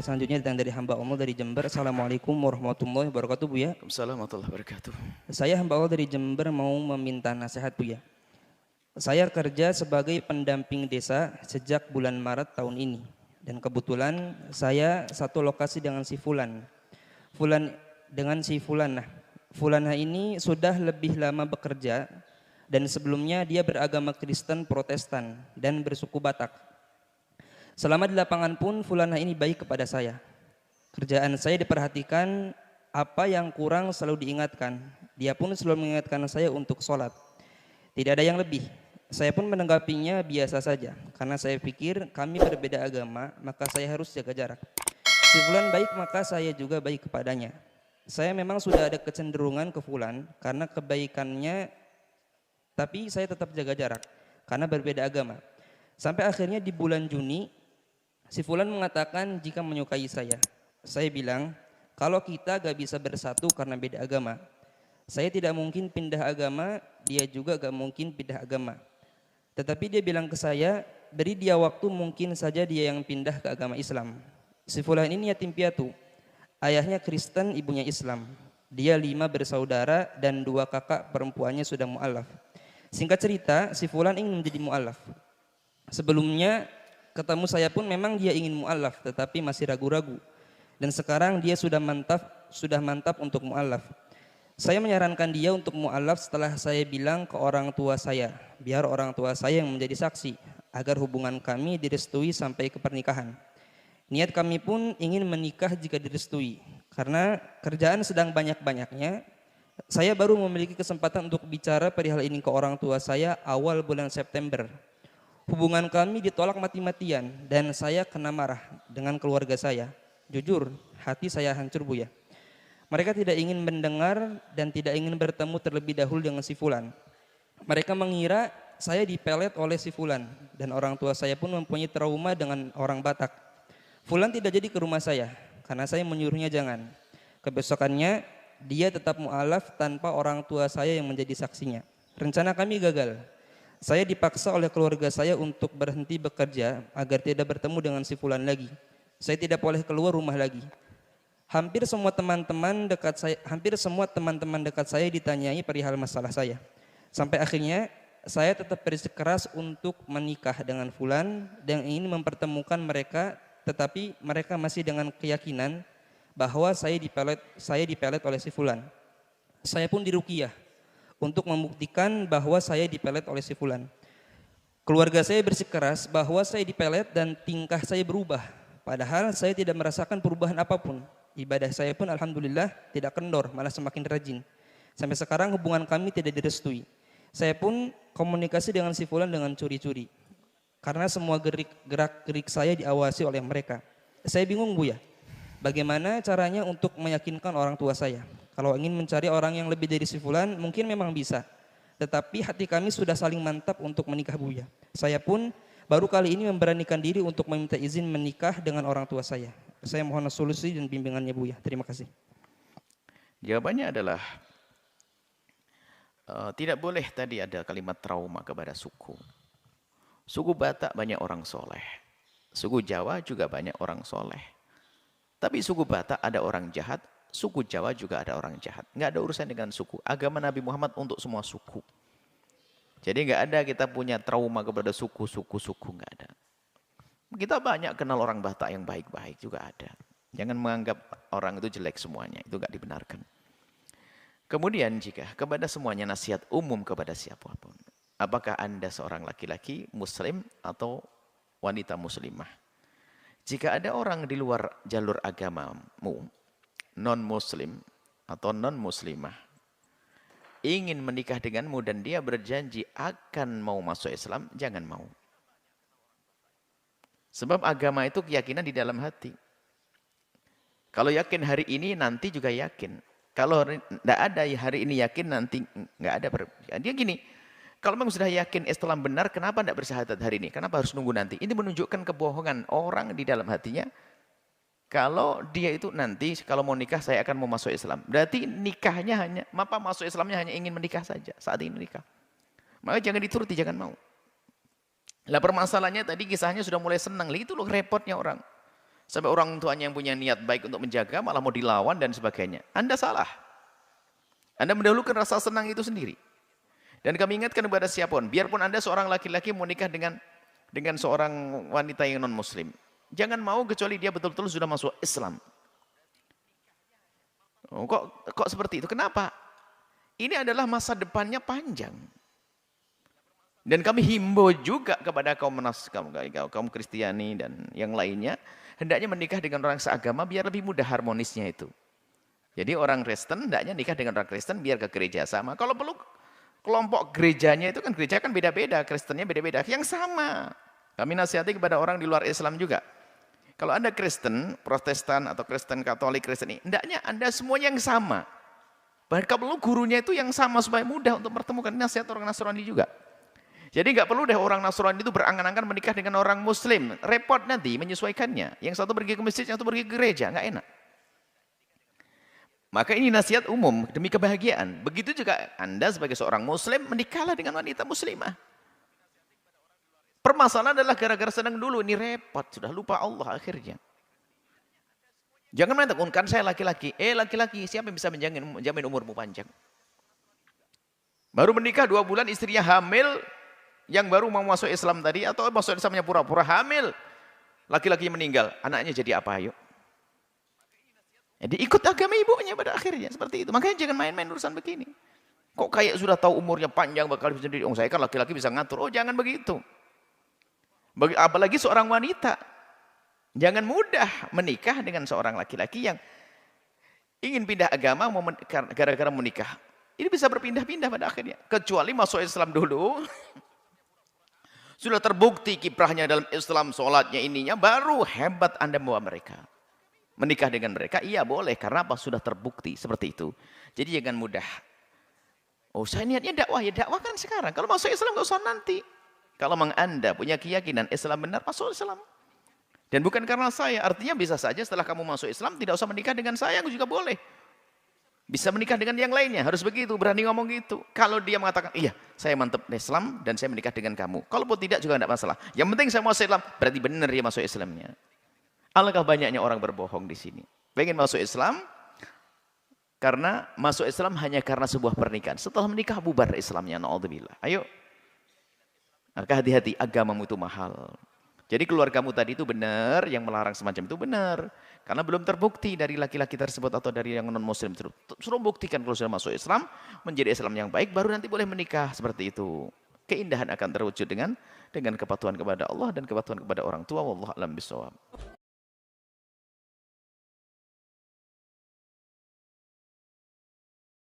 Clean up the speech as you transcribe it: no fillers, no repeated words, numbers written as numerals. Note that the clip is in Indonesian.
Pertanyaan selanjutnya datang dari hamba Allah dari Jember. Assalamualaikum warahmatullahi wabarakatuh, Buya. Waalaikumsalam warahmatullahi wabarakatuh. Saya hamba Allah dari Jember mau meminta nasihat, Buya. Saya kerja sebagai pendamping desa sejak bulan Maret tahun ini. Dan kebetulan saya satu lokasi dengan si Fulan. Nah, Fulanah ini sudah lebih lama bekerja dan sebelumnya dia beragama Kristen Protestan dan bersuku Batak. Selama di lapangan pun Fulanah ini baik kepada saya. Kerjaan saya diperhatikan, apa yang kurang selalu diingatkan. Dia pun selalu mengingatkan saya untuk sholat. Tidak ada yang lebih. Saya pun menanggapinya biasa saja, karena saya pikir kami berbeda agama, maka saya harus jaga jarak. Si Fulan baik, maka saya juga baik kepadanya. Saya memang sudah ada kecenderungan ke Fulan karena kebaikannya, tapi saya tetap jaga jarak karena berbeda agama. Sampai akhirnya di bulan Juni, si Fulan mengatakan jika menyukai saya. Saya bilang, kalau kita gak bisa bersatu karena beda agama, saya tidak mungkin pindah agama, dia juga gak mungkin pindah agama. Tetapi dia bilang ke saya, beri dia waktu, mungkin saja dia yang pindah ke agama Islam. Si Fulan ini yatim piatu, ayahnya Kristen, ibunya Islam. Dia 5 bersaudara dan 2 kakak perempuannya sudah mu'alaf. Singkat cerita, si Fulan ingin menjadi mu'alaf. Sebelumnya ketemu saya pun memang dia ingin mu'alaf, tetapi masih ragu-ragu. Dan sekarang dia sudah mantap untuk mu'alaf. Saya menyarankan dia untuk mu'alaf setelah saya bilang ke orang tua saya, biar orang tua saya yang menjadi saksi, agar hubungan kami direstui sampai ke pernikahan. Niat kami pun ingin menikah jika direstui, karena kerjaan sedang banyak-banyaknya. Saya baru memiliki kesempatan untuk bicara perihal ini ke orang tua saya awal bulan September. Hubungan kami ditolak mati-matian dan saya kena marah dengan keluarga saya. Jujur, hati saya hancur, Buya. Mereka tidak ingin mendengar dan tidak ingin bertemu terlebih dahulu dengan si Fulan. Mereka mengira saya dipelet oleh si Fulan dan orang tua saya pun mempunyai trauma dengan orang Batak. Fulan tidak jadi ke rumah saya karena saya menyuruhnya jangan. Kebesokannya dia tetap mu'alaf tanpa orang tua saya yang menjadi saksinya. Rencana kami gagal. Saya dipaksa oleh keluarga saya untuk berhenti bekerja agar tidak bertemu dengan si Fulan lagi. Saya tidak boleh keluar rumah lagi. Hampir semua teman-teman dekat saya ditanyai perihal masalah saya. Sampai akhirnya saya tetap bersikeras untuk menikah dengan Fulan dan ingin mempertemukan mereka, tetapi mereka masih dengan keyakinan bahwa saya dipelet oleh si Fulan. Saya pun diruqyah untuk membuktikan bahwa saya dipelet oleh si Fulan. Keluarga saya bersikeras bahwa saya dipelet dan tingkah saya berubah. Padahal saya tidak merasakan perubahan apapun. Ibadah saya pun alhamdulillah tidak kendor, malah semakin rajin. Sampai sekarang hubungan kami tidak direstui. Saya pun komunikasi dengan si Fulan dengan curi-curi. Karena semua gerak-gerik saya diawasi oleh mereka. Saya bingung, Buya. Bagaimana caranya untuk meyakinkan orang tua saya? Kalau ingin mencari orang yang lebih dari si Fulan, mungkin memang bisa. Tetapi hati kami sudah saling mantap untuk menikah, Buya. Saya pun baru kali ini memberanikan diri untuk meminta izin menikah dengan orang tua saya. Saya mohon solusi dan bimbingannya, Buya. Terima kasih. Jawabannya adalah tidak boleh tadi ada kalimat trauma kepada suku. Suku Batak banyak orang soleh. Suku Jawa juga banyak orang soleh. Tapi suku Batak ada orang jahat, suku Jawa juga ada orang jahat. Nggak ada urusan dengan suku. Agama Nabi Muhammad untuk semua suku. Jadi nggak ada kita punya trauma kepada suku-suku, nggak ada. Kita banyak kenal orang Batak yang baik-baik juga ada. Jangan menganggap orang itu jelek semuanya, itu nggak dibenarkan. Kemudian jika kepada semuanya nasihat umum kepada siapapun. Apakah Anda seorang laki-laki muslim atau wanita muslimah? Jika ada orang di luar jalur agamamu, non-muslim atau non-muslimah, ingin menikah denganmu dan dia berjanji akan mau masuk Islam, jangan mau. Sebab agama itu keyakinan di dalam hati. Kalau yakin hari ini, nanti juga yakin. Kalau tidak ada hari ini yakin, nanti nggak ada. Dia gini, kalau memang sudah yakin Islam benar, kenapa tidak bersyahadat hari ini? Kenapa harus nunggu nanti? Ini menunjukkan kebohongan orang di dalam hatinya. Kalau dia itu nanti, kalau mau nikah, saya akan mau masuk Islam. Berarti nikahnya hanya, masuk Islamnya hanya ingin menikah saja, saat ini nikah. Maka jangan dituruti, jangan mau. Lah permasalahannya tadi kisahnya sudah mulai senang. Itu loh repotnya orang. Sampai orang tuanya yang punya niat baik untuk menjaga malah mau dilawan dan sebagainya. Anda salah. Anda mendahulukan rasa senang itu sendiri. Dan kami ingatkan kepada siapapun, biarpun Anda seorang laki-laki mau nikah dengan seorang wanita yang non-muslim. Jangan mau kecuali dia betul-betul sudah masuk Islam. Oh, kok seperti itu? Kenapa? Ini adalah masa depannya panjang. Dan kami himbau juga kepada kaum Kristiani dan yang lainnya, hendaknya menikah dengan orang seagama biar lebih mudah harmonisnya itu. Jadi orang Kristen hendaknya nikah dengan orang Kristen biar ke gereja sama. Kalau perlu kelompok gerejanya itu kan gereja kan beda-beda, Kristennya beda-beda. Yang sama. Kami nasihati kepada orang di luar Islam juga. Kalau Anda Kristen, Protestan atau Kristen Katolik, Kristen ini, hendaknya Anda semua yang sama. Bahkan kalau gurunya itu yang sama supaya mudah untuk pertemukan. Nasihat orang Nasrani juga. Jadi nggak perlu deh orang Nasrani itu berangan-angan menikah dengan orang Muslim. Repot nanti menyesuaikannya. Yang satu pergi ke masjid, yang satu pergi ke gereja. Nggak enak. Maka ini nasihat umum demi kebahagiaan. Begitu juga Anda sebagai seorang Muslim menikahlah dengan wanita Muslimah. Permasalahan adalah gara-gara senang dulu. Ini repot. Sudah lupa Allah akhirnya. Jangan mengatakan, kan saya laki-laki. Laki-laki, siapa yang bisa menjamin umurmu panjang? Baru menikah 2 bulan, istrinya hamil. Yang baru mau masuk Islam tadi, atau masuk Islamnya pura-pura hamil. Laki-laki meninggal, anaknya jadi apa? Ayo. Jadi ikut agama ibunya pada akhirnya, seperti itu. Makanya jangan main-main urusan begini. Kok kayak sudah tahu umurnya panjang, bakal bisa sendiri. Oh saya kan laki-laki bisa ngatur. Oh jangan begitu. Apalagi seorang wanita. Jangan mudah menikah dengan seorang laki-laki yang ingin pindah agama gara-gara menikah. Ini bisa berpindah-pindah pada akhirnya. Kecuali masuk Islam dulu. Sudah terbukti kiprahnya dalam Islam, sholatnya ininya, baru hebat Anda bawa mereka. Menikah dengan mereka, iya boleh. Karena apa? Sudah terbukti seperti itu. Jadi jangan mudah. Oh saya niatnya dakwah, ya dakwah kan sekarang. Kalau masuk Islam nggak usah nanti. Kalau memang Anda punya keyakinan Islam benar, masuk Islam. Dan bukan karena saya, artinya bisa saja setelah kamu masuk Islam, tidak usah menikah dengan saya, aku juga boleh. Bisa menikah dengan yang lainnya, harus begitu, berani ngomong gitu. Kalau dia mengatakan, iya saya mantap Islam dan saya menikah dengan kamu. Kalaupun tidak juga tidak masalah. Yang penting saya masuk Islam, berarti benar dia masuk Islamnya. Alangkah banyaknya orang berbohong di sini. Pengen masuk Islam, karena masuk Islam hanya karena sebuah pernikahan. Setelah menikah bubar Islamnya, na'udzubillah. Ayo. Maka hati-hati, agamamu itu mahal. Jadi keluargamu tadi itu benar, yang melarang semacam itu benar. Karena belum terbukti dari laki-laki tersebut atau dari yang non-muslim. Suruh buktikan kalau sudah masuk Islam, menjadi Islam yang baik, baru nanti boleh menikah seperti itu. Keindahan akan terwujud dengan kepatuhan kepada Allah dan kepatuhan kepada orang tua. Wallahu a'lam bishawab.